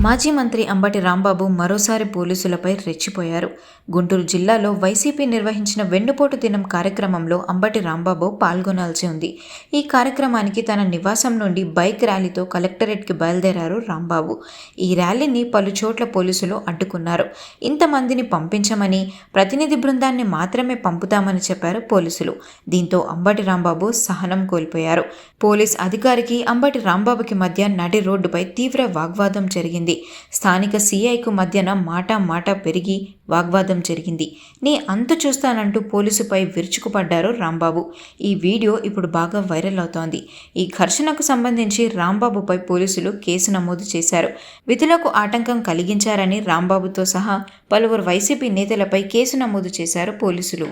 మాజీ మంత్రి అంబటి రాంబాబు మరోసారి పోలీసులపై రెచ్చిపోయారు. గుంటూరు జిల్లాలో వైసీపీ నిర్వహించిన వెన్నుపోటు దినం కార్యక్రమంలో అంబటి రాంబాబు పాల్గొనాల్సి ఉంది. ఈ కార్యక్రమానికి తన నివాసం నుండి బైక్ ర్యాలీతో కలెక్టరేట్కి బయలుదేరారు రాంబాబు. ఈ ర్యాలీని పలు చోట్ల పోలీసులు అడ్డుకున్నారు. ఇంతమందిని పంపించమని, ప్రతినిధి బృందాన్ని మాత్రమే పంపుతామని చెప్పారు పోలీసులు. దీంతో అంబటి రాంబాబు సహనం కోల్పోయారు. పోలీస్ అధికారికి అంబటి రాంబాబుకి మధ్య నడి రోడ్డుపై తీవ్ర వాగ్వాదం జరిగింది. స్థానిక సీఐకు మధ్యన మాట పెరిగి వాగ్వాదం జరిగింది. నీ అంతు చూస్తానంటూ పోలీసుపై విరుచుకుపడ్డారు రాంబాబు. ఈ వీడియో ఇప్పుడు బాగా వైరల్ అవుతోంది. ఈ ఘర్షణకు సంబంధించి రాంబాబుపై పోలీసులు కేసు నమోదు చేశారు. విధులకు ఆటంకం కలిగించారని రాంబాబుతో సహా పలువురు వైసీపీ నేతలపై కేసు నమోదు చేశారు పోలీసులు.